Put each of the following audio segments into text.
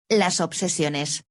Las obsesiones.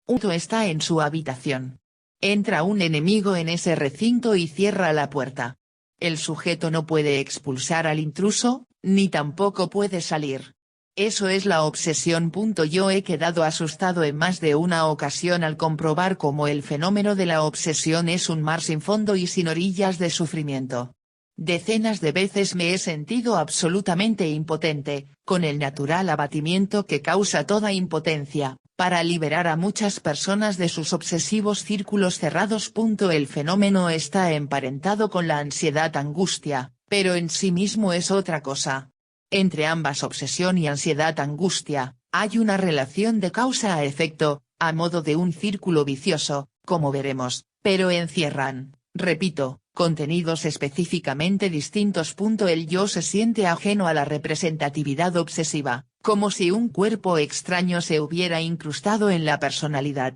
Uno está en su habitación. Entra un enemigo en ese recinto y cierra la puerta. El sujeto no puede expulsar al intruso, ni tampoco puede salir. Eso es la obsesión. Yo he quedado asustado en más de una ocasión al comprobar cómo el fenómeno de la obsesión es un mar sin fondo y sin orillas de sufrimiento. Decenas de veces me he sentido absolutamente impotente, con el natural abatimiento que causa toda impotencia, para liberar a muchas personas de sus obsesivos círculos cerrados. El fenómeno está emparentado con la ansiedad-angustia, pero en sí mismo es otra cosa. Entre ambas obsesión y ansiedad-angustia, hay una relación de causa a efecto, a modo de un círculo vicioso, como veremos, pero encierran, repito, contenidos específicamente distintos. El yo se siente ajeno a la representatividad obsesiva, como si un cuerpo extraño se hubiera incrustado en la personalidad.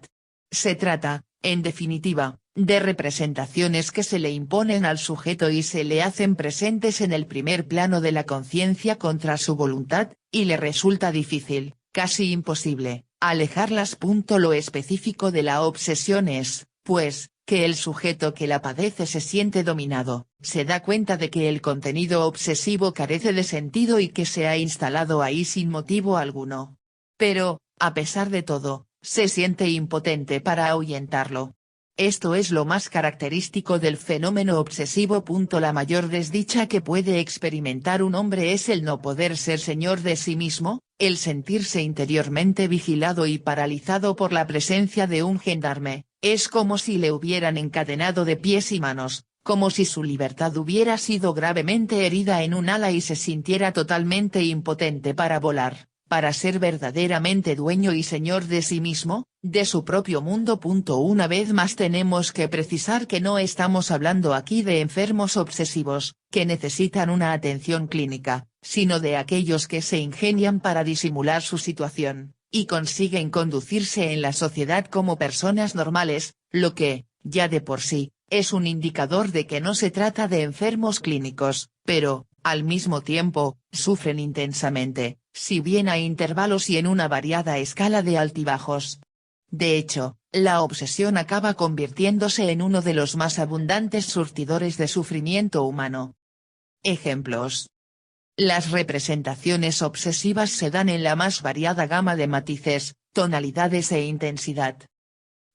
Se trata, en definitiva, de representaciones que se le imponen al sujeto y se le hacen presentes en el primer plano de la conciencia contra su voluntad, y le resulta difícil, casi imposible, alejarlas. Lo específico de la obsesión es, pues, que el sujeto que la padece se siente dominado, se da cuenta de que el contenido obsesivo carece de sentido y que se ha instalado ahí sin motivo alguno. Pero, a pesar de todo, se siente impotente para ahuyentarlo. Esto es lo más característico del fenómeno obsesivo. La mayor desdicha que puede experimentar un hombre es el no poder ser señor de sí mismo, el sentirse interiormente vigilado y paralizado por la presencia de un gendarme. Es como si le hubieran encadenado de pies y manos, como si su libertad hubiera sido gravemente herida en un ala y se sintiera totalmente impotente para volar, para ser verdaderamente dueño y señor de sí mismo, de su propio mundo. Una vez más tenemos que precisar que no estamos hablando aquí de enfermos obsesivos, que necesitan una atención clínica, sino de aquellos que se ingenian para disimular su situación, y consiguen conducirse en la sociedad como personas normales, lo que, ya de por sí, es un indicador de que no se trata de enfermos clínicos, pero, al mismo tiempo, sufren intensamente, si bien a intervalos y en una variada escala de altibajos. De hecho, la obsesión acaba convirtiéndose en uno de los más abundantes surtidores de sufrimiento humano. Ejemplos. Las representaciones obsesivas se dan en la más variada gama de matices, tonalidades e intensidad.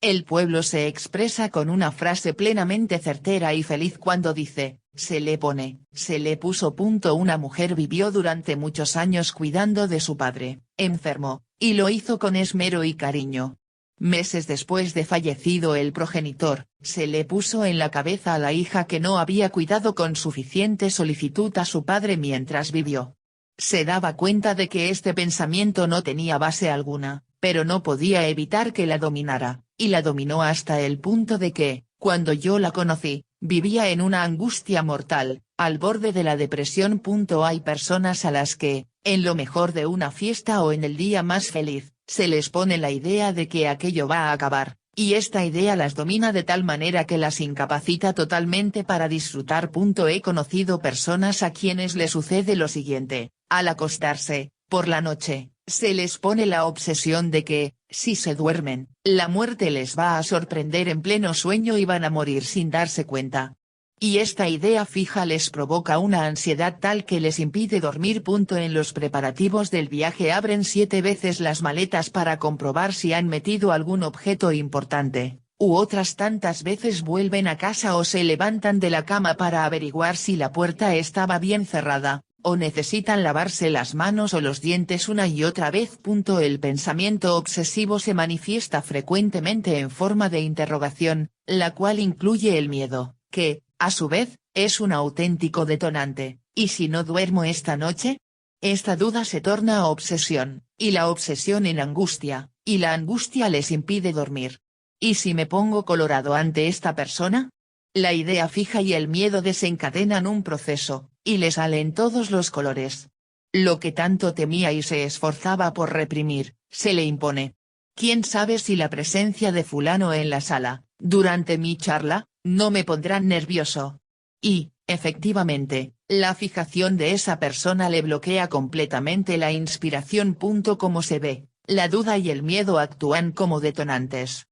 El pueblo se expresa con una frase plenamente certera y feliz cuando dice, se le pone, se le puso. Una mujer vivió durante muchos años cuidando de su padre, enfermo, y lo hizo con esmero y cariño. Meses después de fallecido el progenitor, se le puso en la cabeza a la hija que no había cuidado con suficiente solicitud a su padre mientras vivió. Se daba cuenta de que este pensamiento no tenía base alguna, pero no podía evitar que la dominara, y la dominó hasta el punto de que, cuando yo la conocí, vivía en una angustia mortal, al borde de la depresión. Hay personas a las que, en lo mejor de una fiesta o en el día más feliz, se les pone la idea de que aquello va a acabar, y esta idea las domina de tal manera que las incapacita totalmente para disfrutar. He conocido personas a quienes le sucede lo siguiente, al acostarse, por la noche, se les pone la obsesión de que, si se duermen, la muerte les va a sorprender en pleno sueño y van a morir sin darse cuenta. Y esta idea fija les provoca una ansiedad tal que les impide dormir. En los preparativos del viaje abren 7 veces las maletas para comprobar si han metido algún objeto importante, u otras tantas veces vuelven a casa o se levantan de la cama para averiguar si la puerta estaba bien cerrada, o necesitan lavarse las manos o los dientes una y otra vez. El pensamiento obsesivo se manifiesta frecuentemente en forma de interrogación, la cual incluye el miedo, que, a su vez, es un auténtico detonante. ¿Y si no duermo esta noche? Esta duda se torna obsesión, y la obsesión en angustia, y la angustia les impide dormir. ¿Y si me pongo colorado ante esta persona? La idea fija y el miedo desencadenan un proceso, y le salen todos los colores. Lo que tanto temía y se esforzaba por reprimir, se le impone. ¿Quién sabe si la presencia de fulano en la sala, durante mi charla, no me pondrá nervioso? Y, efectivamente, la fijación de esa persona le bloquea completamente la inspiración. Como se ve, La duda y el miedo actúan como detonantes.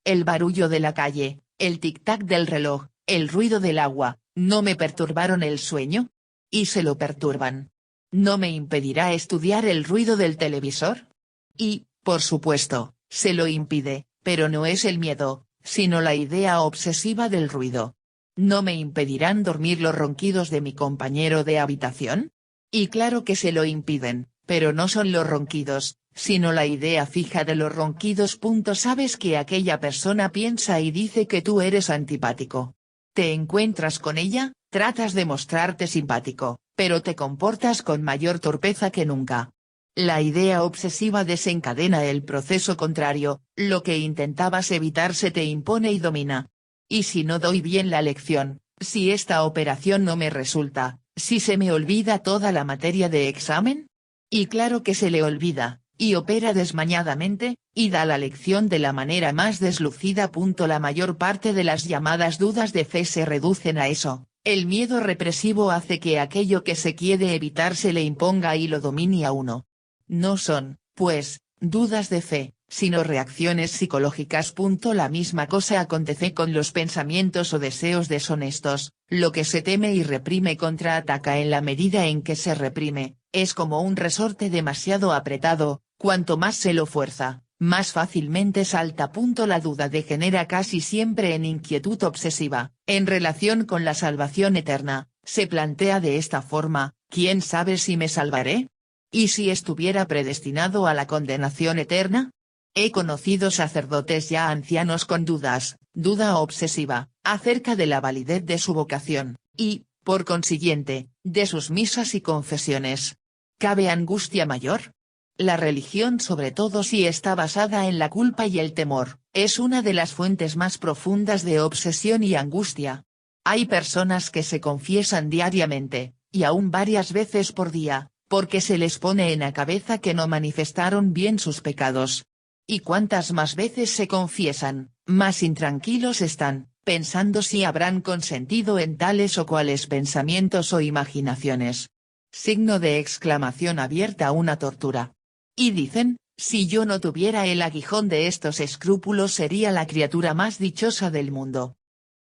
El barullo de la calle, el tic-tac del reloj, el ruido del agua, ¿no me perturbaron el sueño? Y se lo perturban. ¿No me impedirá estudiar el ruido del televisor? Y, por supuesto, se lo impide, pero no es el miedo, sino la idea obsesiva del ruido. ¿No me impedirán dormir los ronquidos de mi compañero de habitación? Y claro que se lo impiden, pero no son los ronquidos, sino la idea fija de los ronquidos. Sabes que aquella persona piensa y dice que tú eres antipático. Te encuentras con ella, tratas de mostrarte simpático, pero te comportas con mayor torpeza que nunca. La idea obsesiva desencadena el proceso contrario, lo que intentabas evitar se te impone y domina. ¿Y si no doy bien la lección, si esta operación no me resulta, si se me olvida toda la materia de examen? Y claro que se le olvida, y opera desmañadamente, y da la lección de la manera más deslucida. La mayor parte de las llamadas dudas de fe se reducen a eso. El miedo represivo hace que aquello que se quiere evitar se le imponga y lo domine a uno. No son, pues, dudas de fe, sino reacciones psicológicas. La misma cosa acontece con los pensamientos o deseos deshonestos, lo que se teme y reprime contraataca en la medida en que se reprime, es como un resorte demasiado apretado, cuanto más se lo fuerza, más fácilmente salta. La duda degenera casi siempre en inquietud obsesiva, en relación con la salvación eterna, se plantea de esta forma: ¿quién sabe si me salvaré? ¿Y si estuviera predestinado a la condenación eterna? He conocido sacerdotes ya ancianos con duda obsesiva, acerca de la validez de su vocación, y, por consiguiente, de sus misas y confesiones. ¿Cabe angustia mayor? La religión, sobre todo si está basada en la culpa y el temor, es una de las fuentes más profundas de obsesión y angustia. Hay personas que se confiesan diariamente, y aún varias veces por día, porque se les pone en la cabeza que no manifestaron bien sus pecados. Y cuantas más veces se confiesan, más intranquilos están, pensando si habrán consentido en tales o cuales pensamientos o imaginaciones. Signo de exclamación abierta a una tortura. Y dicen, si yo no tuviera el aguijón de estos escrúpulos sería la criatura más dichosa del mundo.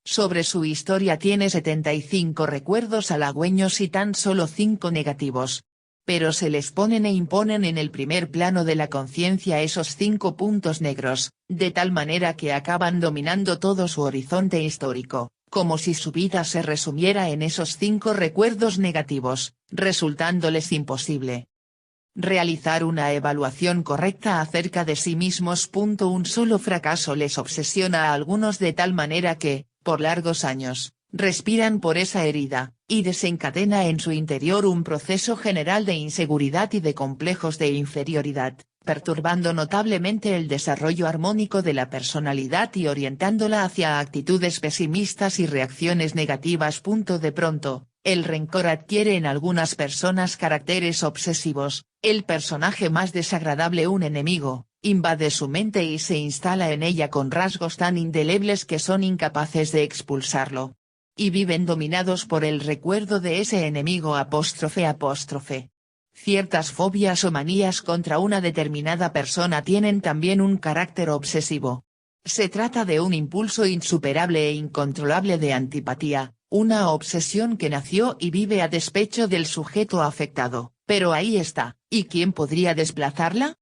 Sobre su historia tiene 75 recuerdos halagüeños y tan solo 5 negativos. Pero se les ponen e imponen en el primer plano de la conciencia esos 5 puntos negros, de tal manera que acaban dominando todo su horizonte histórico, como si su vida se resumiera en esos 5 recuerdos negativos, resultándoles imposible realizar una evaluación correcta acerca de sí mismos. Un solo fracaso les obsesiona a algunos de tal manera que, por largos años, respiran por esa herida, y desencadena en su interior un proceso general de inseguridad y de complejos de inferioridad, perturbando notablemente el desarrollo armónico de la personalidad y orientándola hacia actitudes pesimistas y reacciones negativas. De pronto, el rencor adquiere en algunas personas caracteres obsesivos, el personaje más desagradable, un enemigo, invade su mente y se instala en ella con rasgos tan indelebles que son incapaces de expulsarlo. Y viven dominados por el recuerdo de ese enemigo. Ciertas fobias o manías contra una determinada persona tienen también un carácter obsesivo. Se trata de un impulso insuperable e incontrolable de antipatía, una obsesión que nació y vive a despecho del sujeto afectado, pero ahí está, ¿y quién podría desplazarla?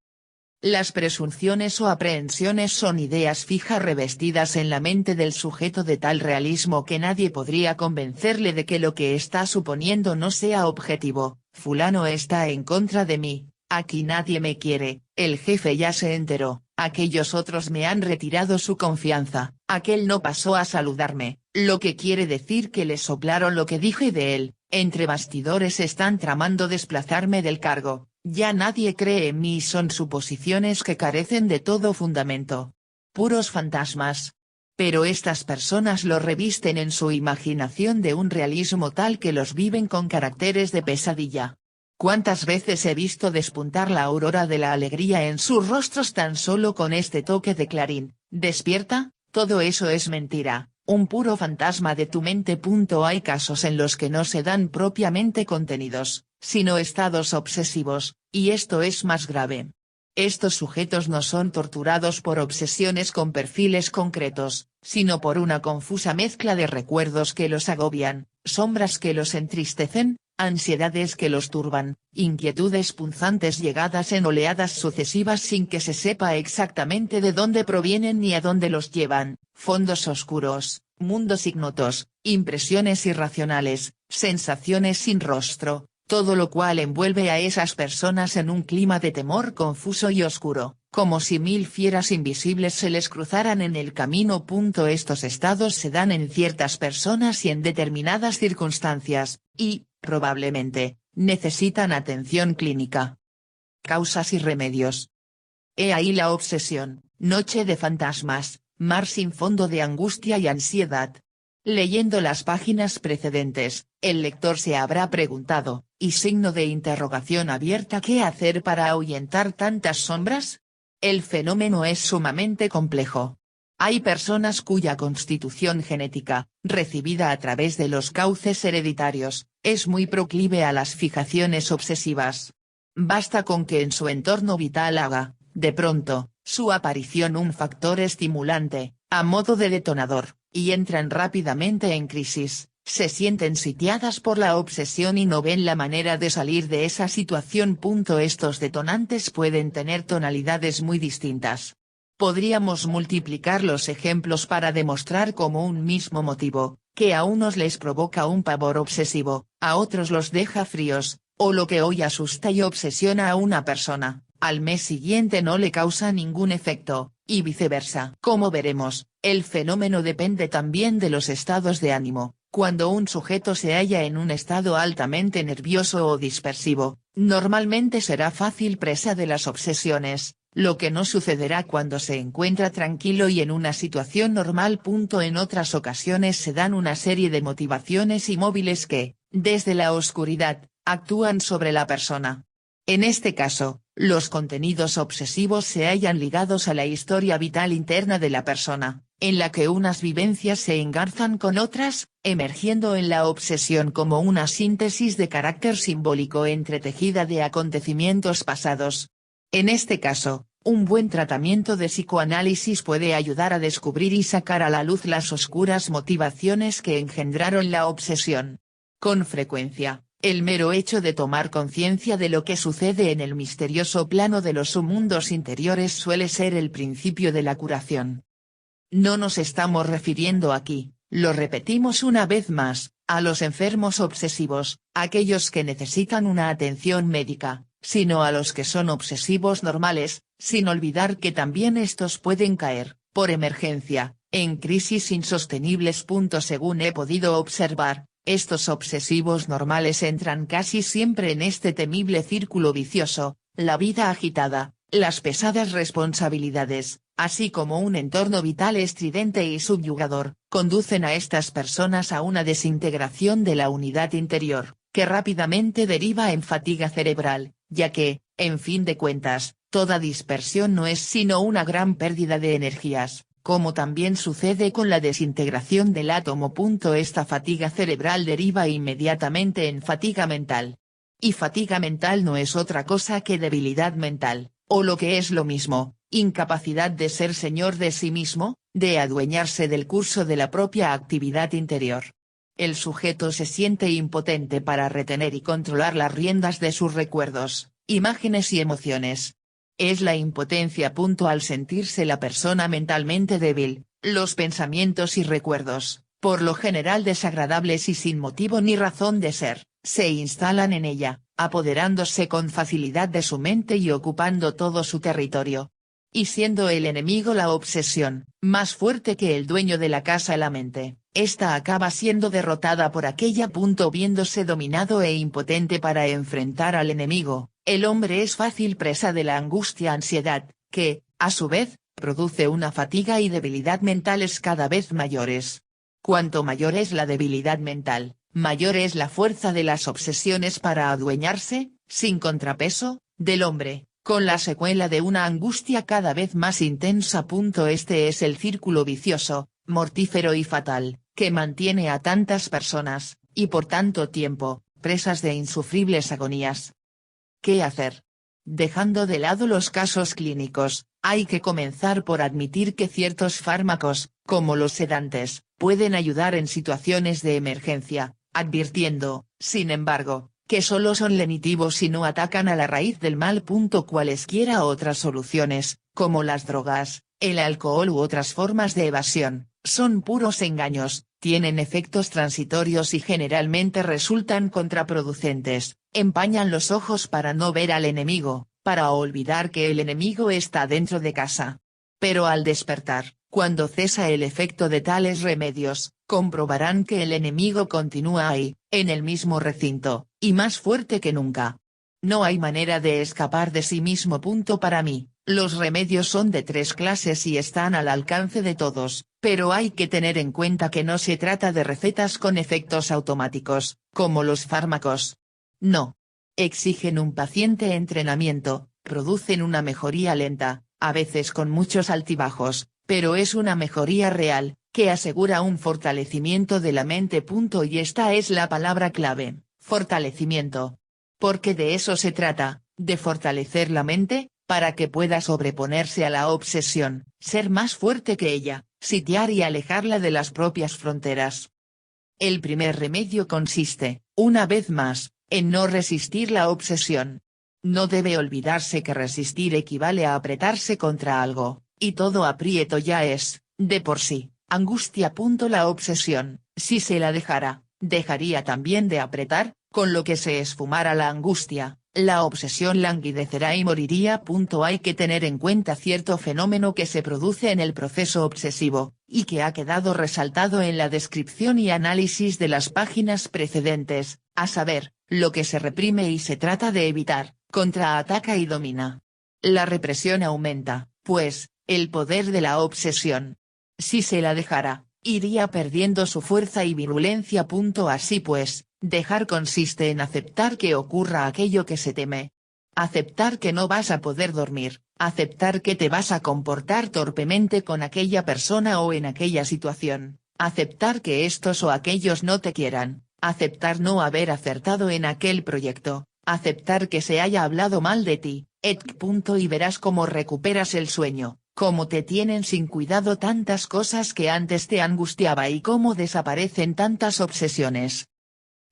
Las presunciones o aprehensiones son ideas fijas revestidas en la mente del sujeto de tal realismo que nadie podría convencerle de que lo que está suponiendo no sea objetivo. Fulano está en contra de mí, aquí nadie me quiere, el jefe ya se enteró, aquellos otros me han retirado su confianza, aquel no pasó a saludarme, lo que quiere decir que le soplaron lo que dije de él, entre bastidores están tramando desplazarme del cargo. Ya nadie cree en mí y son suposiciones que carecen de todo fundamento. Puros fantasmas. Pero estas personas lo revisten en su imaginación de un realismo tal que los viven con caracteres de pesadilla. ¿Cuántas veces he visto despuntar la aurora de la alegría en sus rostros tan solo con este toque de clarín? ¿Despierta? Todo eso es mentira, un puro fantasma de tu mente. Hay casos en los que no se dan propiamente contenidos, sino estados obsesivos, y esto es más grave. Estos sujetos no son torturados por obsesiones con perfiles concretos, sino por una confusa mezcla de recuerdos que los agobian, sombras que los entristecen, ansiedades que los turban, inquietudes punzantes llegadas en oleadas sucesivas sin que se sepa exactamente de dónde provienen ni a dónde los llevan, fondos oscuros, mundos ignotos, impresiones irracionales, sensaciones sin rostro, todo lo cual envuelve a esas personas en un clima de temor confuso y oscuro, como si mil fieras invisibles se les cruzaran en el camino. Estos estados se dan en ciertas personas y en determinadas circunstancias, y, probablemente, necesitan atención clínica. Causas y remedios. He ahí la obsesión, noche de fantasmas, mar sin fondo de angustia y ansiedad. Leyendo las páginas precedentes, el lector se habrá preguntado, y signo de interrogación abierta, ¿qué hacer para ahuyentar tantas sombras? El fenómeno es sumamente complejo. Hay personas cuya constitución genética, recibida a través de los cauces hereditarios, es muy proclive a las fijaciones obsesivas. Basta con que en su entorno vital haga, de pronto, su aparición un factor estimulante, a modo de detonador, y entran rápidamente en crisis, se sienten sitiadas por la obsesión y no ven la manera de salir de esa situación. Estos detonantes pueden tener tonalidades muy distintas. Podríamos multiplicar los ejemplos para demostrar cómo un mismo motivo, que a unos les provoca un pavor obsesivo, a otros los deja fríos, o lo que hoy asusta y obsesiona a una persona, al mes siguiente no le causa ningún efecto, y viceversa. Como veremos, el fenómeno depende también de los estados de ánimo. Cuando un sujeto se halla en un estado altamente nervioso o dispersivo, normalmente será fácil presa de las obsesiones, lo que no sucederá cuando se encuentra tranquilo y en una situación normal. En otras ocasiones se dan una serie de motivaciones y móviles que, desde la oscuridad, actúan sobre la persona. En este caso, los contenidos obsesivos se hallan ligados a la historia vital interna de la persona, en la que unas vivencias se engarzan con otras, emergiendo en la obsesión como una síntesis de carácter simbólico entretejida de acontecimientos pasados. En este caso, un buen tratamiento de psicoanálisis puede ayudar a descubrir y sacar a la luz las oscuras motivaciones que engendraron la obsesión. Con frecuencia, el mero hecho de tomar conciencia de lo que sucede en el misterioso plano de los submundos interiores suele ser el principio de la curación. No nos estamos refiriendo aquí, lo repetimos una vez más, a los enfermos obsesivos, aquellos que necesitan una atención médica, sino a los que son obsesivos normales, sin olvidar que también estos pueden caer, por emergencia, en crisis insostenibles. Según he podido observar, estos obsesivos normales entran casi siempre en este temible círculo vicioso, la vida agitada, las pesadas responsabilidades, así como un entorno vital estridente y subyugador, conducen a estas personas a una desintegración de la unidad interior, que rápidamente deriva en fatiga cerebral, ya que, en fin de cuentas, toda dispersión no es sino una gran pérdida de energías, como también sucede con la desintegración del átomo. Esta fatiga cerebral deriva inmediatamente en fatiga mental. Y fatiga mental no es otra cosa que debilidad mental, o lo que es lo mismo, incapacidad de ser señor de sí mismo, de adueñarse del curso de la propia actividad interior. El sujeto se siente impotente para retener y controlar las riendas de sus recuerdos, imágenes y emociones. Es la impotencia. Al sentirse la persona mentalmente débil, los pensamientos y recuerdos, por lo general desagradables y sin motivo ni razón de ser, se instalan en ella, apoderándose con facilidad de su mente y ocupando todo su territorio. Y siendo el enemigo la obsesión, más fuerte que el dueño de la casa la mente, ésta acaba siendo derrotada por aquella. Viéndose dominado e impotente para enfrentar al enemigo, el hombre es fácil presa de la angustia-ansiedad, que, a su vez, produce una fatiga y debilidad mentales cada vez mayores. Cuanto mayor es la debilidad mental, mayor es la fuerza de las obsesiones para adueñarse, sin contrapeso, del hombre, con la secuela de una angustia cada vez más intensa. Este es el círculo vicioso, mortífero y fatal, que mantiene a tantas personas, y por tanto tiempo, presas de insufribles agonías. ¿Qué hacer? Dejando de lado los casos clínicos, hay que comenzar por admitir que ciertos fármacos, como los sedantes, pueden ayudar en situaciones de emergencia, advirtiendo, sin embargo, que solo son lenitivos y no atacan a la raíz del mal. Cualesquiera otras soluciones, como las drogas, el alcohol u otras formas de evasión, son puros engaños, tienen efectos transitorios y generalmente resultan contraproducentes, empañan los ojos para no ver al enemigo, para olvidar que el enemigo está dentro de casa. Pero al despertar, cuando cesa el efecto de tales remedios, comprobarán que el enemigo continúa ahí, en el mismo recinto, y más fuerte que nunca. No hay manera de escapar de sí mismo. Para mí, los remedios son de tres clases y están al alcance de todos, pero hay que tener en cuenta que no se trata de recetas con efectos automáticos, como los fármacos. No. Exigen un paciente entrenamiento, producen una mejoría lenta, a veces con muchos altibajos, pero es una mejoría real, que asegura un fortalecimiento de la mente. Y esta es la palabra clave, fortalecimiento. Porque de eso se trata, de fortalecer la mente, para que pueda sobreponerse a la obsesión, ser más fuerte que ella, sitiar y alejarla de las propias fronteras. El primer remedio consiste, una vez más, en no resistir la obsesión. No debe olvidarse que resistir equivale a apretarse contra algo, y todo aprieto ya es, de por sí, angustia. La obsesión, si se la dejara, dejaría también de apretar, con lo que se esfumara la angustia, la obsesión languidecerá y moriría. Hay que tener en cuenta cierto fenómeno que se produce en el proceso obsesivo, y que ha quedado resaltado en la descripción y análisis de las páginas precedentes, a saber, lo que se reprime y se trata de evitar, contraataca y domina. La represión aumenta, pues, el poder de la obsesión. Si se la dejara, iría perdiendo su fuerza y virulencia. Así pues, dejar consiste en aceptar que ocurra aquello que se teme. Aceptar que no vas a poder dormir, aceptar que te vas a comportar torpemente con aquella persona o en aquella situación, aceptar que estos o aquellos no te quieran, aceptar no haber acertado en aquel proyecto, aceptar que se haya hablado mal de ti, etc. Y verás cómo recuperas el sueño, cómo te tienen sin cuidado tantas cosas que antes te angustiaba y cómo desaparecen tantas obsesiones.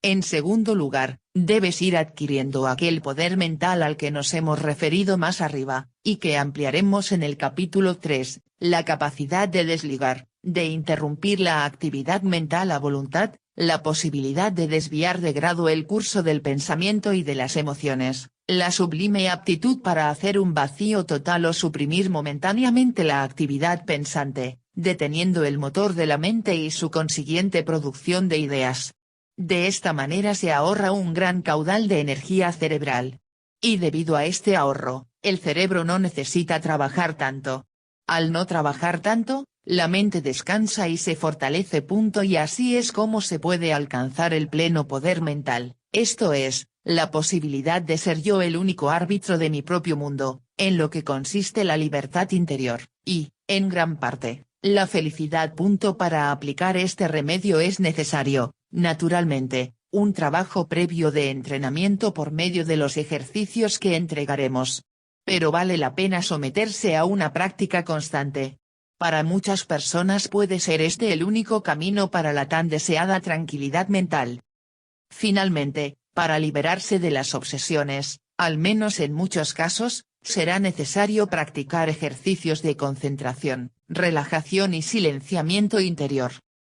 En segundo lugar, debes ir adquiriendo aquel poder mental al que nos hemos referido más arriba, y que ampliaremos en el capítulo 3, la capacidad de desligar, de interrumpir la actividad mental a voluntad, la posibilidad de desviar de grado el curso del pensamiento y de las emociones, la sublime aptitud para hacer un vacío total o suprimir momentáneamente la actividad pensante, deteniendo el motor de la mente y su consiguiente producción de ideas. De esta manera se ahorra un gran caudal de energía cerebral. Y debido a este ahorro, el cerebro no necesita trabajar tanto. Al no trabajar tanto, la mente descansa y se fortalece. Y así es como se puede alcanzar el pleno poder mental, esto es, la posibilidad de ser yo el único árbitro de mi propio mundo, en lo que consiste la libertad interior, y, en gran parte, la felicidad. Para aplicar este remedio es necesario, naturalmente, un trabajo previo de entrenamiento por medio de los ejercicios que entregaremos. Pero vale la pena someterse a una práctica constante. Para muchas personas puede ser este el único camino para la tan deseada tranquilidad mental. Finalmente, para liberarse de las obsesiones, al menos en muchos casos, será necesario practicar ejercicios de concentración, relajación y silenciamiento interior.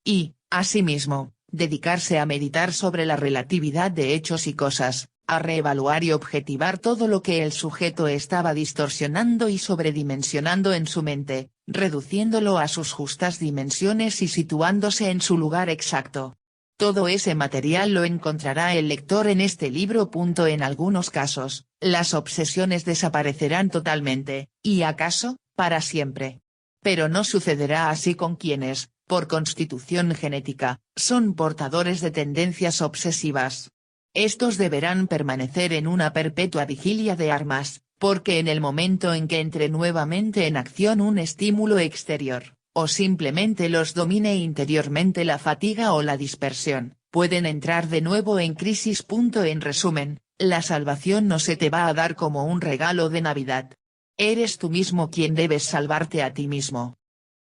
Y, asimismo, dedicarse a meditar sobre la relatividad de hechos y cosas, a reevaluar y objetivar todo lo que el sujeto estaba distorsionando y sobredimensionando en su mente, reduciéndolo a sus justas dimensiones y situándose en su lugar exacto. Todo ese material lo encontrará el lector en este libro. En algunos casos, las obsesiones desaparecerán totalmente, y acaso, para siempre. Pero no sucederá así con quienes, por constitución genética, son portadores de tendencias obsesivas. Estos deberán permanecer en una perpetua vigilia de armas, porque en el momento en que entre nuevamente en acción un estímulo exterior, o simplemente los domine interiormente la fatiga o la dispersión, pueden entrar de nuevo en crisis. En resumen, La salvación no se te va a dar como un regalo de Navidad. Eres tú mismo quien debes salvarte a ti mismo.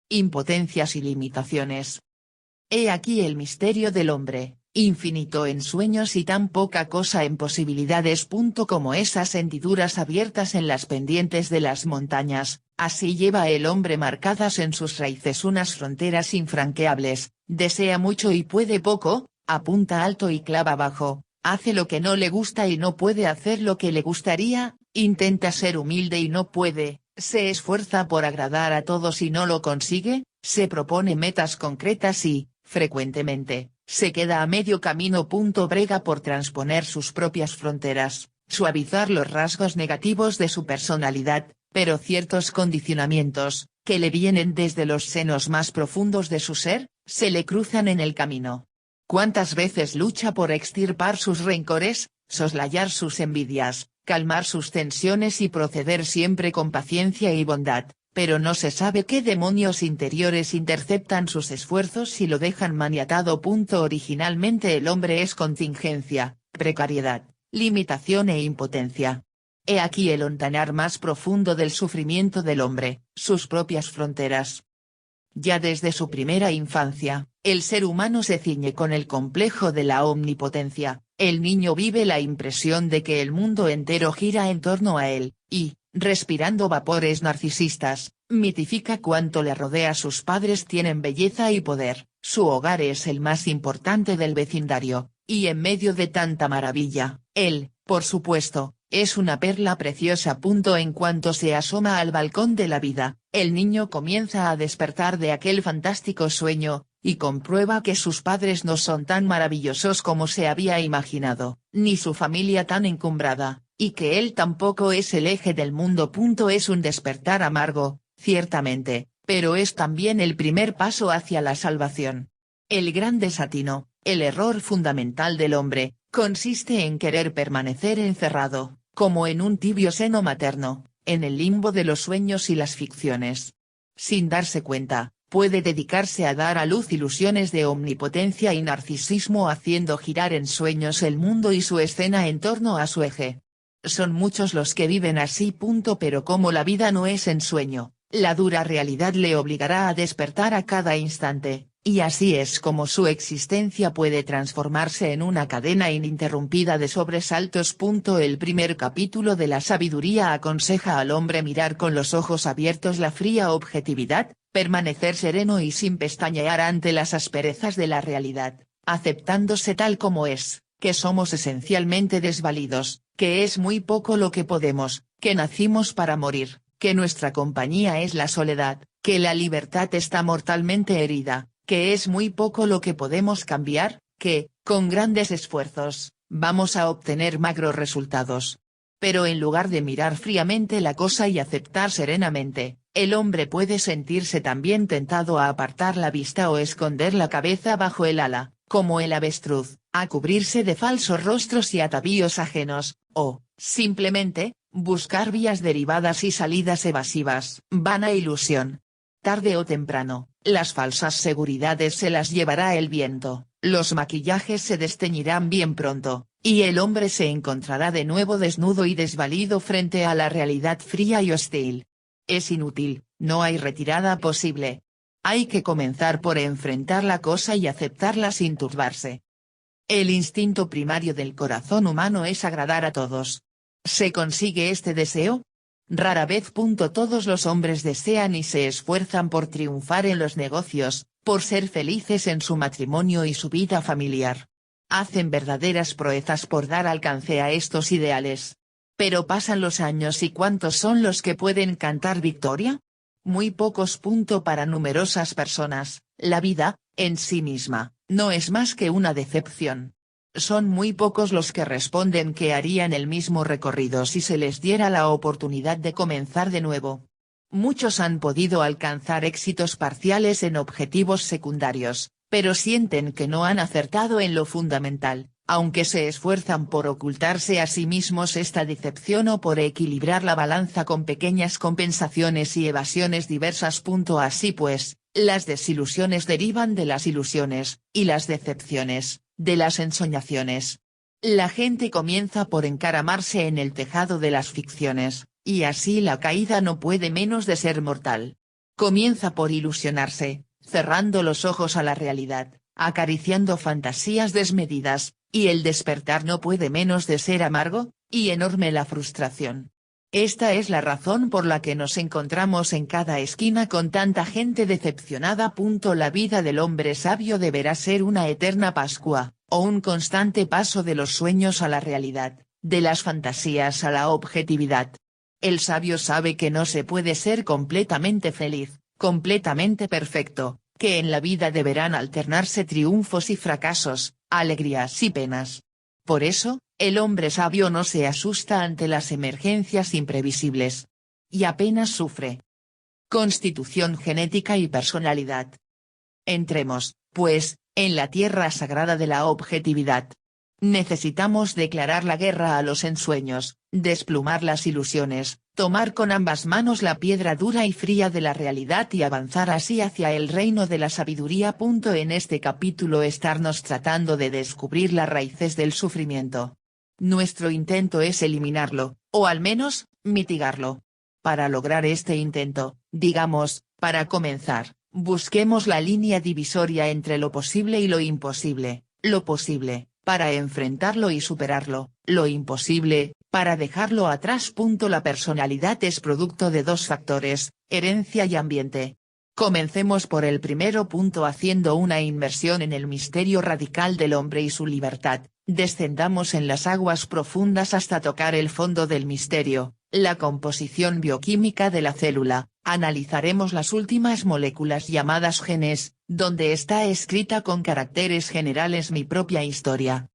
Impotencias y limitaciones. He aquí el misterio del hombre, infinito en sueños y tan poca cosa en posibilidades. Como esas hendiduras abiertas en las pendientes de las montañas, así lleva el hombre marcadas en sus raíces unas fronteras infranqueables, desea mucho y puede poco, apunta alto y clava bajo, hace lo que no le gusta y no puede hacer lo que le gustaría, intenta ser humilde y no puede, se esfuerza por agradar a todos y no lo consigue, se propone metas concretas y, frecuentemente, se queda a medio camino. Brega por transponer sus propias fronteras, suavizar los rasgos negativos de su personalidad, pero ciertos condicionamientos, que le vienen desde los senos más profundos de su ser, se le cruzan en el camino. ¿Cuántas veces lucha por extirpar sus rencores, soslayar sus envidias, calmar sus tensiones y proceder siempre con paciencia y bondad, pero no se sabe qué demonios interiores interceptan sus esfuerzos y lo dejan maniatado. Originalmente el hombre es contingencia, precariedad, limitación e impotencia. He aquí el hontanar más profundo del sufrimiento del hombre, sus propias fronteras. Ya desde su primera infancia, el ser humano se ciñe con el complejo de la omnipotencia, el niño vive la impresión de que el mundo entero gira en torno a él, y, respirando vapores narcisistas, mitifica cuanto le rodea. Sus padres tienen belleza y poder, su hogar es el más importante del vecindario, y en medio de tanta maravilla, él, por supuesto, es una perla preciosa. En cuanto se asoma al balcón de la vida, el niño comienza a despertar de aquel fantástico sueño, y comprueba que sus padres no son tan maravillosos como se había imaginado, ni su familia tan encumbrada, y que él tampoco es el eje del mundo. Es un despertar amargo, ciertamente, pero es también el primer paso hacia la salvación. El gran desatino, el error fundamental del hombre, consiste en querer permanecer encerrado, como en un tibio seno materno, en el limbo de los sueños y las ficciones. Sin darse cuenta, puede dedicarse a dar a luz ilusiones de omnipotencia y narcisismo, haciendo girar en sueños el mundo y su escena en torno a su eje. Son muchos los que viven así. Pero como la vida no es ensueño, la dura realidad le obligará a despertar a cada instante, y así es como su existencia puede transformarse en una cadena ininterrumpida de sobresaltos. El primer capítulo de la sabiduría aconseja al hombre mirar con los ojos abiertos la fría objetividad, permanecer sereno y sin pestañear ante las asperezas de la realidad, aceptándose tal como es, que somos esencialmente desvalidos, que es muy poco lo que podemos, que nacimos para morir, que nuestra compañía es la soledad, que la libertad está mortalmente herida, que es muy poco lo que podemos cambiar, que, con grandes esfuerzos, vamos a obtener magros resultados. Pero en lugar de mirar fríamente la cosa y aceptar serenamente, el hombre puede sentirse también tentado a apartar la vista o esconder la cabeza bajo el ala, como el avestruz, a cubrirse de falsos rostros y atavíos ajenos, o, simplemente, buscar vías derivadas y salidas evasivas. Vana ilusión. Tarde o temprano, las falsas seguridades se las llevará el viento, los maquillajes se desteñirán bien pronto, y el hombre se encontrará de nuevo desnudo y desvalido frente a la realidad fría y hostil. Es inútil, no hay retirada posible. Hay que comenzar por enfrentar la cosa y aceptarla sin turbarse. El instinto primario del corazón humano es agradar a todos. ¿Se consigue este deseo? Rara vez. Todos los hombres desean y se esfuerzan por triunfar en los negocios, por ser felices en su matrimonio y su vida familiar. Hacen verdaderas proezas por dar alcance a estos ideales. Pero pasan los años y ¿cuántos son los que pueden cantar victoria? Muy pocos. Para numerosas personas, la vida, en sí misma, no es más que una decepción. Son muy pocos los que responden que harían el mismo recorrido si se les diera la oportunidad de comenzar de nuevo. Muchos han podido alcanzar éxitos parciales en objetivos secundarios, pero sienten que no han acertado en lo fundamental, aunque se esfuerzan por ocultarse a sí mismos esta decepción o por equilibrar la balanza con pequeñas compensaciones y evasiones diversas. Así pues, las desilusiones derivan de las ilusiones, y las decepciones, de las ensoñaciones. La gente comienza por encaramarse en el tejado de las ficciones, y así la caída no puede menos de ser mortal. Comienza por ilusionarse, cerrando los ojos a la realidad, acariciando fantasías desmedidas, y el despertar no puede menos de ser amargo, y enorme la frustración. Esta es la razón por la que nos encontramos en cada esquina con tanta gente decepcionada. La vida del hombre sabio deberá ser una eterna Pascua, o un constante paso de los sueños a la realidad, de las fantasías a la objetividad. El sabio sabe que no se puede ser completamente feliz, completamente perfecto, que en la vida deberán alternarse triunfos y fracasos, alegrías y penas. Por eso, el hombre sabio no se asusta ante las emergencias imprevisibles. Y apenas sufre. Constitución genética y personalidad. Entremos, pues, en la tierra sagrada de la objetividad. Necesitamos declarar la guerra a los ensueños, desplumar las ilusiones, tomar con ambas manos la piedra dura y fría de la realidad y avanzar así hacia el reino de la sabiduría. En este capítulo estarnos tratando de descubrir las raíces del sufrimiento. Nuestro intento es eliminarlo, o al menos, mitigarlo. Para lograr este intento, digamos, para comenzar, busquemos la línea divisoria entre lo posible y lo imposible, lo posible, para enfrentarlo y superarlo, lo imposible, para dejarlo atrás. La personalidad es producto de dos factores, herencia y ambiente. Comencemos por el primero. Haciendo una inmersión en el misterio radical del hombre y su libertad, descendamos en las aguas profundas hasta tocar el fondo del misterio, la composición bioquímica de la célula. Analizaremos las últimas moléculas llamadas genes, donde está escrita con caracteres generales mi propia historia.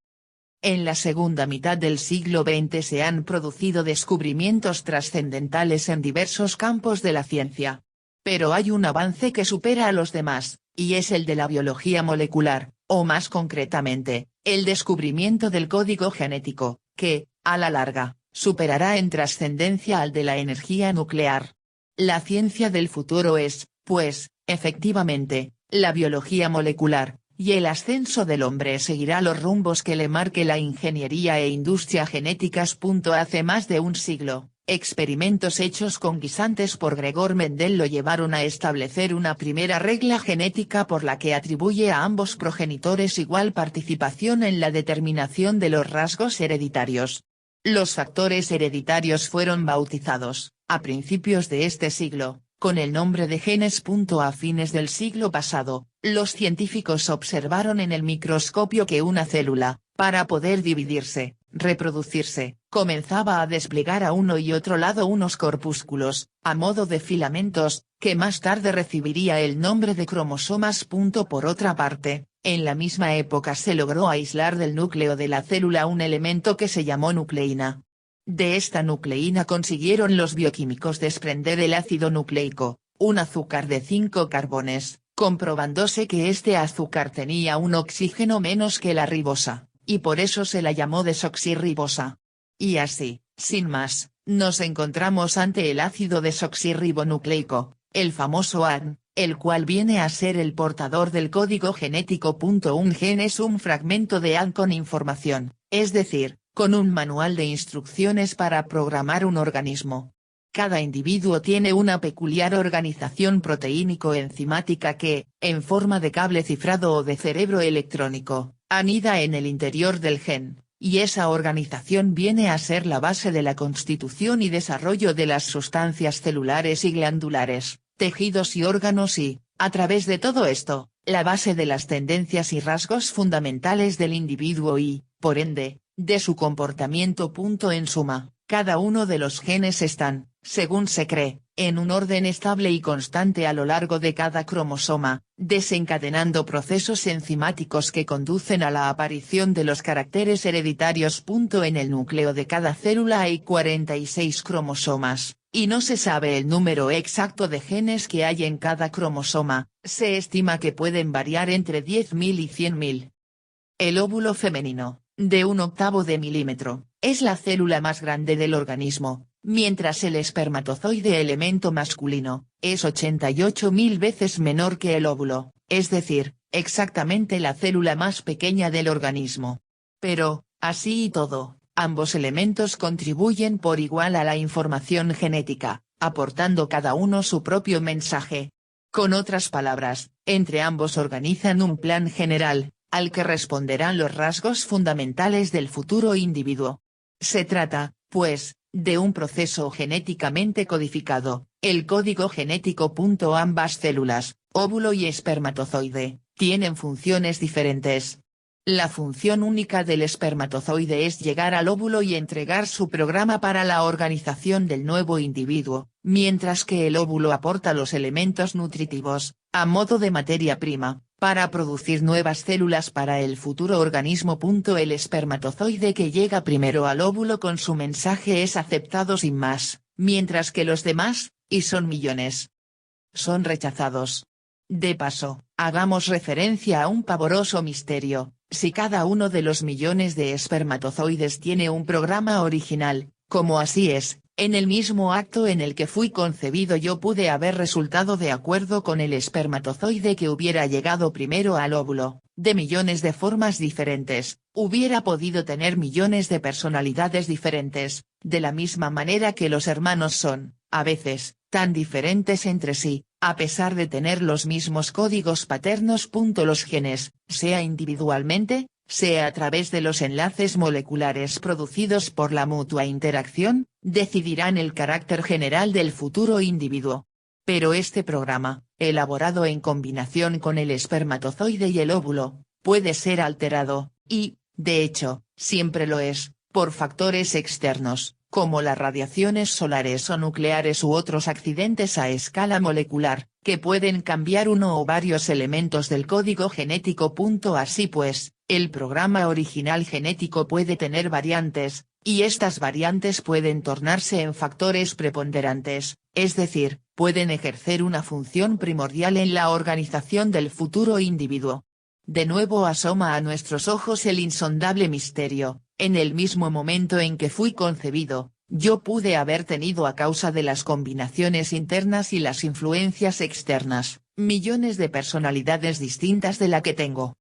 En la segunda mitad del siglo XX se han producido descubrimientos trascendentales en diversos campos de la ciencia. Pero hay un avance que supera a los demás, y es el de la biología molecular, o más concretamente, el descubrimiento del código genético, que, a la larga, superará en trascendencia al de la energía nuclear. La ciencia del futuro es, pues, efectivamente, la biología molecular, y el ascenso del hombre seguirá los rumbos que le marque la ingeniería e industria genéticas. Hace más de un siglo, experimentos hechos con guisantes por Gregor Mendel lo llevaron a establecer una primera regla genética por la que atribuye a ambos progenitores igual participación en la determinación de los rasgos hereditarios. Los factores hereditarios fueron bautizados, a principios de este siglo, con el nombre de genes. A fines del siglo pasado, los científicos observaron en el microscopio que una célula, para poder dividirse, reproducirse, comenzaba a desplegar a uno y otro lado unos corpúsculos, a modo de filamentos, que más tarde recibiría el nombre de cromosomas. Por otra parte, en la misma época se logró aislar del núcleo de la célula un elemento que se llamó nucleína. De esta nucleína consiguieron los bioquímicos desprender el ácido nucleico, un azúcar de 5 carbones, comprobándose que este azúcar tenía un oxígeno menos que la ribosa, y por eso se la llamó desoxirribosa. Y así, sin más, nos encontramos ante el ácido desoxirribonucleico, el famoso ADN, el cual viene a ser el portador del código genético. Un gen es un fragmento de ADN con información, es decir, con un manual de instrucciones para programar un organismo. Cada individuo tiene una peculiar organización proteínico-enzimática que, en forma de cable cifrado o de cerebro electrónico, anida en el interior del gen, y esa organización viene a ser la base de la constitución y desarrollo de las sustancias celulares y glandulares, tejidos y órganos y, a través de todo esto, la base de las tendencias y rasgos fundamentales del individuo y, por ende, de su comportamiento. En suma, cada uno de los genes están, según se cree, en un orden estable y constante a lo largo de cada cromosoma, desencadenando procesos enzimáticos que conducen a la aparición de los caracteres hereditarios. En el núcleo de cada célula hay 46 cromosomas, y no se sabe el número exacto de genes que hay en cada cromosoma, se estima que pueden variar entre 10.000 y 100.000. El óvulo femenino, de 1/8 de milímetro, es la célula más grande del organismo, mientras el espermatozoide elemento masculino, es 88.000 veces menor que el óvulo, es decir, exactamente la célula más pequeña del organismo. Pero, Así y todo, ambos elementos contribuyen por igual a la información genética, aportando cada uno su propio mensaje. Con otras palabras, entre ambos organizan un plan general, al que responderán los rasgos fundamentales del futuro individuo. Se trata, pues, de un proceso genéticamente codificado, el código genético. Ambas células, óvulo y espermatozoide, tienen funciones diferentes. La función única del espermatozoide es llegar al óvulo y entregar su programa para la organización del nuevo individuo, mientras que el óvulo aporta los elementos nutritivos, a modo de materia prima, para producir nuevas células para el futuro organismo. El espermatozoide que llega primero al óvulo con su mensaje es aceptado sin más, mientras que los demás, y son millones, son rechazados. De paso, hagamos referencia a un pavoroso misterio: si cada uno de los millones de espermatozoides tiene un programa original, como así es, en el mismo acto en el que fui concebido yo pude haber resultado de acuerdo con el espermatozoide que hubiera llegado primero al óvulo, de millones de formas diferentes, hubiera podido tener millones de personalidades diferentes, de la misma manera que los hermanos son, a veces, tan diferentes entre sí, a pesar de tener los mismos códigos paternos. Los genes, sea individualmente, sea a través de los enlaces moleculares producidos por la mutua interacción, decidirán el carácter general del futuro individuo. Pero este programa, elaborado en combinación con el espermatozoide y el óvulo, puede ser alterado, y, de hecho, siempre lo es, por factores externos, como las radiaciones solares o nucleares u otros accidentes a escala molecular, que pueden cambiar uno o varios elementos del código genético. Así pues, el programa original genético puede tener variantes, y estas variantes pueden tornarse en factores preponderantes, es decir, pueden ejercer una función primordial en la organización del futuro individuo. De nuevo asoma a nuestros ojos el insondable misterio: en el mismo momento en que fui concebido, yo pude haber tenido, a causa de las combinaciones internas y las influencias externas, millones de personalidades distintas de la que tengo.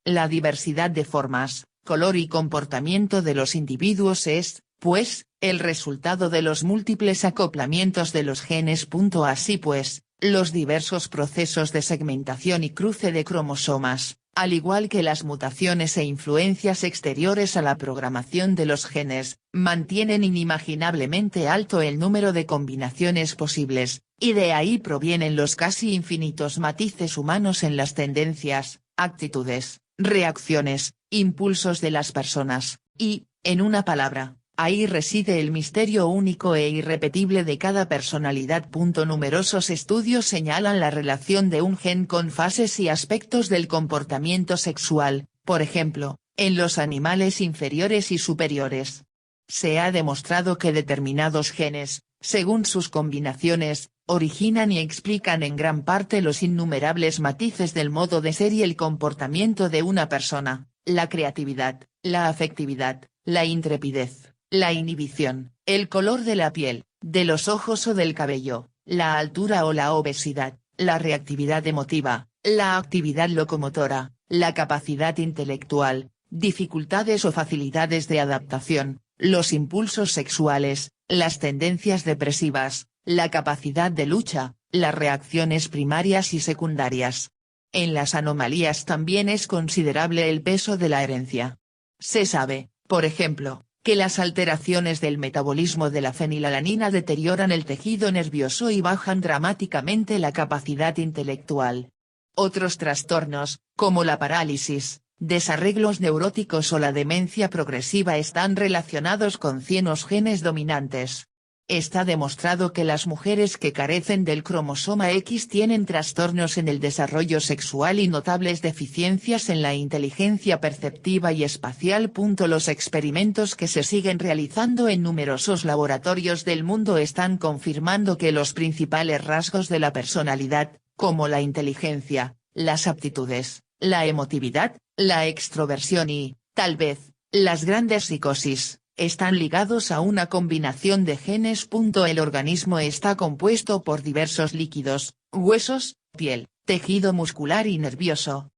La diversidad de formas, color y comportamiento de los individuos es, pues, el resultado de los múltiples acoplamientos de los genes. Así pues, los diversos procesos de segmentación y cruce de cromosomas, al igual que las mutaciones e influencias exteriores a la programación de los genes, mantienen inimaginablemente alto el número de combinaciones posibles, y de ahí provienen los casi infinitos matices humanos en las tendencias, actitudes, reacciones, impulsos de las personas, y, en una palabra, ahí reside el misterio único e irrepetible de cada personalidad. Numerosos estudios señalan la relación de un gen con fases y aspectos del comportamiento sexual, por ejemplo, en los animales inferiores y superiores. Se ha demostrado que determinados genes, según sus combinaciones, originan y explican en gran parte los innumerables matices del modo de ser y el comportamiento de una persona: la creatividad, la afectividad, la intrepidez, la inhibición, el color de la piel, de los ojos o del cabello, la altura o la obesidad, la reactividad emotiva, la actividad locomotora, la capacidad intelectual, dificultades o facilidades de adaptación, los impulsos sexuales, las tendencias depresivas, la capacidad de lucha, las reacciones primarias y secundarias. En las anomalías también es considerable el peso de la herencia. Se sabe, por ejemplo, que las alteraciones del metabolismo de la fenilalanina deterioran el tejido nervioso y bajan dramáticamente la capacidad intelectual. Otros trastornos, como la parálisis, desarreglos neuróticos o la demencia progresiva, están relacionados con ciertos genes dominantes. Está demostrado que las mujeres que carecen del cromosoma X tienen trastornos en el desarrollo sexual y notables deficiencias en la inteligencia perceptiva y espacial. Los experimentos que se siguen realizando en numerosos laboratorios del mundo están confirmando que los principales rasgos de la personalidad, como la inteligencia, las aptitudes, la emotividad, la extroversión y, tal vez, las grandes psicosis, están ligados a una combinación de genes. El organismo está compuesto por diversos líquidos: huesos, piel, tejido muscular y nervioso.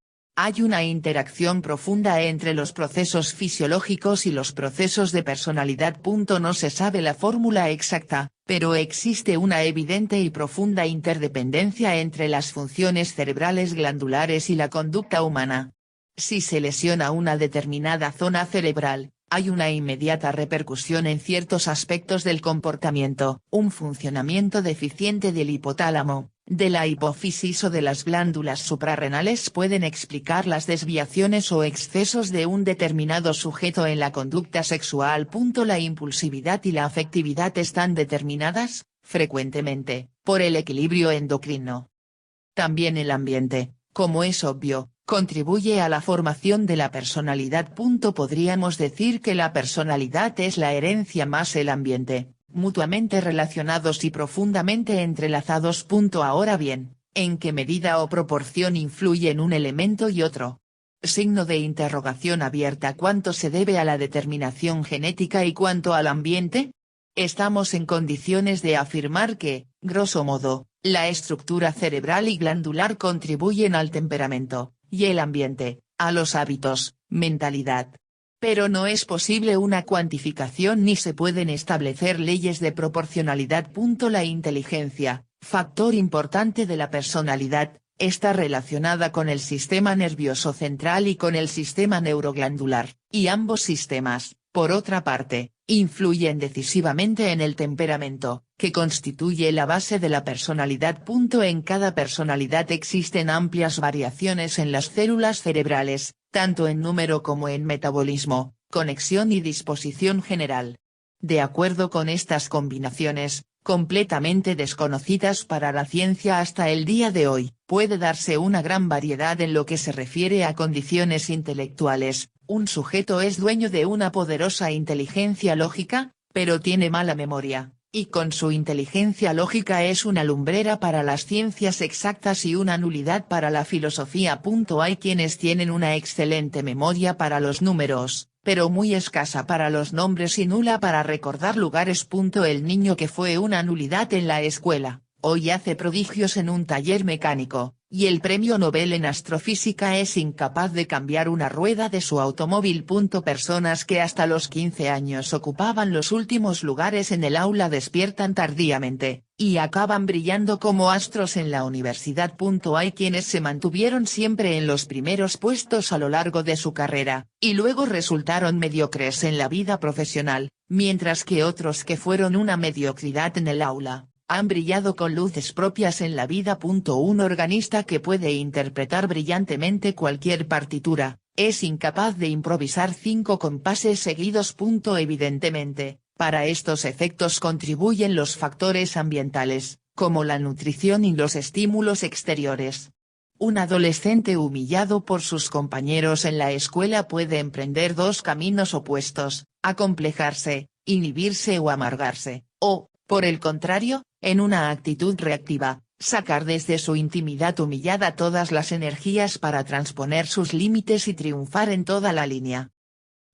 Hay una interacción profunda entre los procesos fisiológicos y los procesos de personalidad. No se sabe la fórmula exacta, pero existe una evidente y profunda interdependencia entre las funciones cerebrales glandulares y la conducta humana. Si se lesiona una determinada zona cerebral, hay una inmediata repercusión en ciertos aspectos del comportamiento. Un funcionamiento deficiente del hipotálamo, de la hipófisis o de las glándulas suprarrenales pueden explicar las desviaciones o excesos de un determinado sujeto en la conducta sexual. La impulsividad y la afectividad están determinadas, frecuentemente, por el equilibrio endocrino. También el ambiente, como es obvio, contribuye a la formación de la personalidad. Podríamos decir que la personalidad es la herencia más el ambiente, mutuamente relacionados y profundamente entrelazados. Ahora bien, ¿en qué medida o proporción influyen un elemento y otro? Signo de interrogación abierta. ¿Cuánto se debe a la determinación genética y cuánto al ambiente? Estamos en condiciones de afirmar que, grosso modo, la estructura cerebral y glandular contribuyen al temperamento, y el ambiente, a los hábitos, mentalidad. Pero no es posible una cuantificación ni se pueden establecer leyes de proporcionalidad. La inteligencia, factor importante de la personalidad, está relacionada con el sistema nervioso central y con el sistema neuroglandular, y ambos sistemas, por otra parte, influyen decisivamente en el temperamento, que constituye la base de la personalidad. En cada personalidad existen amplias variaciones en las células cerebrales, tanto en número como en metabolismo, conexión y disposición general. De acuerdo con estas combinaciones, completamente desconocidas para la ciencia hasta el día de hoy, puede darse una gran variedad en lo que se refiere a condiciones intelectuales. Un sujeto es dueño de una poderosa inteligencia lógica, pero tiene mala memoria, y con su inteligencia lógica es una lumbrera para las ciencias exactas y una nulidad para la filosofía. Hay quienes tienen una excelente memoria para los números, pero muy escasa para los nombres y nula para recordar lugares. El niño que fue una nulidad en la escuela, hoy hace prodigios en un taller mecánico, y el premio Nobel en astrofísica es incapaz de cambiar una rueda de su automóvil. Personas que hasta los 15 años ocupaban los últimos lugares en el aula despiertan tardíamente, y acaban brillando como astros en la universidad. Hay quienes se mantuvieron siempre en los primeros puestos a lo largo de su carrera, y luego resultaron mediocres en la vida profesional, mientras que otros que fueron una mediocridad en el aula, han brillado con luces propias en la vida. Un organista que puede interpretar brillantemente cualquier partitura, es incapaz de improvisar 5 compases seguidos. Evidentemente, para estos efectos contribuyen los factores ambientales, como la nutrición y los estímulos exteriores. Un adolescente humillado por sus compañeros en la escuela puede emprender dos caminos opuestos: acomplejarse, inhibirse o amargarse, o, por el contrario, en una actitud reactiva, sacar desde su intimidad humillada todas las energías para transponer sus límites y triunfar en toda la línea.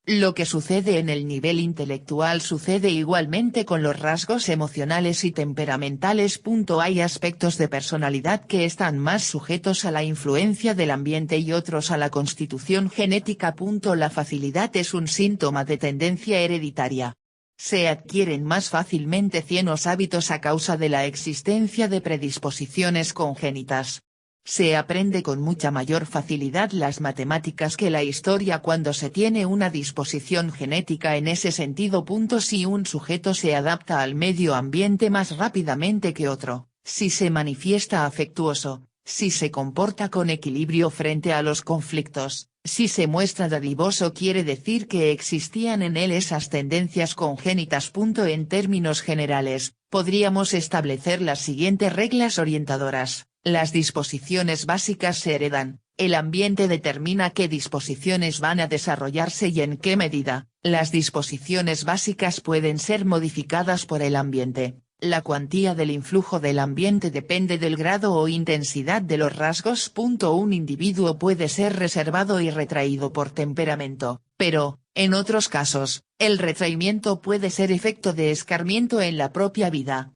Lo que sucede en el nivel intelectual sucede igualmente con los rasgos emocionales y temperamentales. Hay aspectos de personalidad que están más sujetos a la influencia del ambiente y otros a la constitución genética. La facilidad es un síntoma de tendencia hereditaria. Se adquieren más fácilmente ciertos hábitos a causa de la existencia de predisposiciones congénitas. Se aprende con mucha mayor facilidad las matemáticas que la historia cuando se tiene una disposición genética en ese sentido. Si un sujeto se adapta al medio ambiente más rápidamente que otro, si se manifiesta afectuoso, si se comporta con equilibrio frente a los conflictos, si se muestra dadivoso, quiere decir que existían en él esas tendencias congénitas. En términos generales, podríamos establecer las siguientes reglas orientadoras: las disposiciones básicas se heredan, el ambiente determina qué disposiciones van a desarrollarse y en qué medida, las disposiciones básicas pueden ser modificadas por el ambiente. La cuantía del influjo del ambiente depende del grado o intensidad de los rasgos. Un individuo puede ser reservado y retraído por temperamento, pero, en otros casos, el retraimiento puede ser efecto de escarmiento en la propia vida.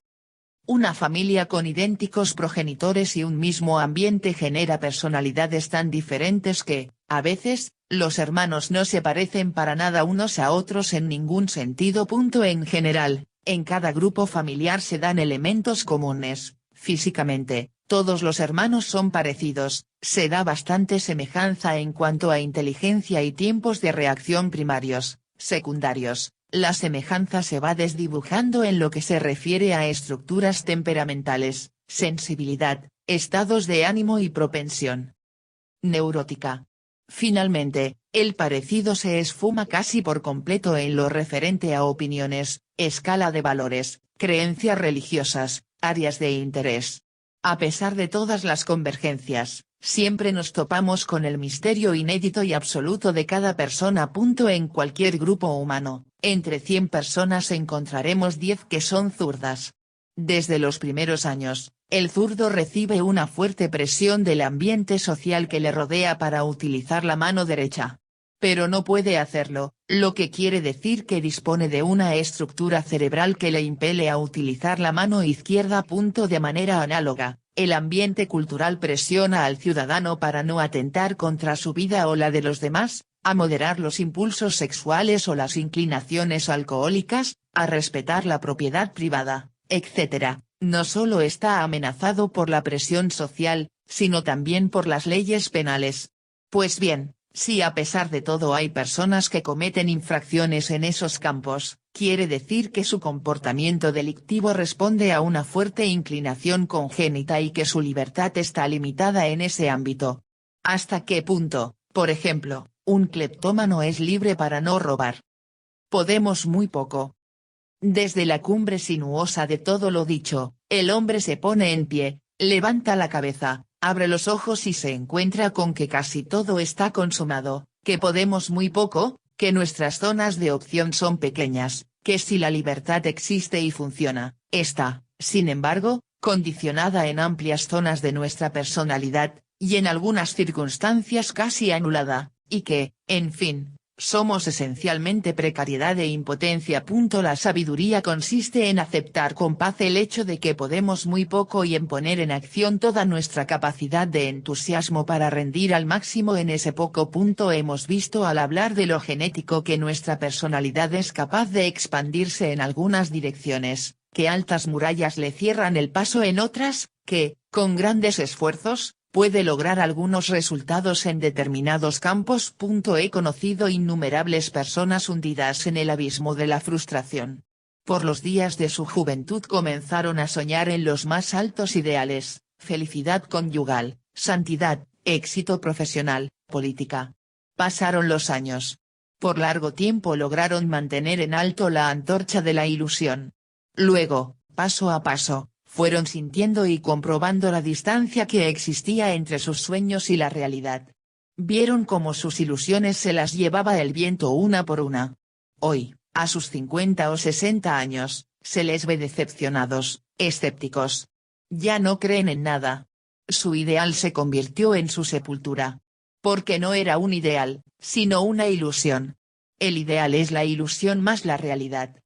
Una familia con idénticos progenitores y un mismo ambiente genera personalidades tan diferentes que, a veces, los hermanos no se parecen para nada unos a otros en ningún sentido. En general, en cada grupo familiar se dan elementos comunes. Físicamente, todos los hermanos son parecidos, se da bastante semejanza en cuanto a inteligencia y tiempos de reacción primarios, secundarios. La semejanza se va desdibujando en lo que se refiere a estructuras temperamentales, sensibilidad, estados de ánimo y propensión neurótica. Finalmente, el parecido se esfuma casi por completo en lo referente a opiniones, escala de valores, creencias religiosas, áreas de interés. A pesar de todas las convergencias, siempre nos topamos con el misterio inédito y absoluto de cada persona. En cualquier grupo humano, entre 100 personas encontraremos 10 que son zurdas. Desde los primeros años, el zurdo recibe una fuerte presión del ambiente social que le rodea para utilizar la mano derecha. Pero no puede hacerlo, lo que quiere decir que dispone de una estructura cerebral que le impele a utilizar la mano izquierda. De manera análoga, el ambiente cultural presiona al ciudadano para no atentar contra su vida o la de los demás, a moderar los impulsos sexuales o las inclinaciones alcohólicas, a respetar la propiedad privada, etc. No solo está amenazado por la presión social, sino también por las leyes penales. Pues bien, si a pesar de todo hay personas que cometen infracciones en esos campos, quiere decir que su comportamiento delictivo responde a una fuerte inclinación congénita y que su libertad está limitada en ese ámbito. ¿Hasta qué punto, por ejemplo, un cleptómano es libre para no robar? Podemos muy poco. Desde la cumbre sinuosa de todo lo dicho, el hombre se pone en pie, levanta la cabeza, abre los ojos y se encuentra con que casi todo está consumado, que podemos muy poco, que nuestras zonas de opción son pequeñas, que si la libertad existe y funciona, está, sin embargo, condicionada en amplias zonas de nuestra personalidad, y en algunas circunstancias casi anulada, y que, en fin, somos esencialmente precariedad e impotencia. La sabiduría consiste en aceptar con paz el hecho de que podemos muy poco y en poner en acción toda nuestra capacidad de entusiasmo para rendir al máximo en ese poco. Hemos visto al hablar de lo genético que nuestra personalidad es capaz de expandirse en algunas direcciones, que altas murallas le cierran el paso en otras, que, con grandes esfuerzos, puede lograr algunos resultados en determinados campos. He conocido innumerables personas hundidas en el abismo de la frustración. Por los días de su juventud comenzaron a soñar en los más altos ideales, felicidad conyugal, santidad, éxito profesional, política. Pasaron los años. Por largo tiempo lograron mantener en alto la antorcha de la ilusión. Luego, paso a paso, fueron sintiendo y comprobando la distancia que existía entre sus sueños y la realidad. Vieron cómo sus ilusiones se las llevaba el viento una por una. Hoy, a sus 50 o 60 años, se les ve decepcionados, escépticos. Ya no creen en nada. Su ideal se convirtió en su sepultura. Porque no era un ideal, sino una ilusión. El ideal es la ilusión más la realidad,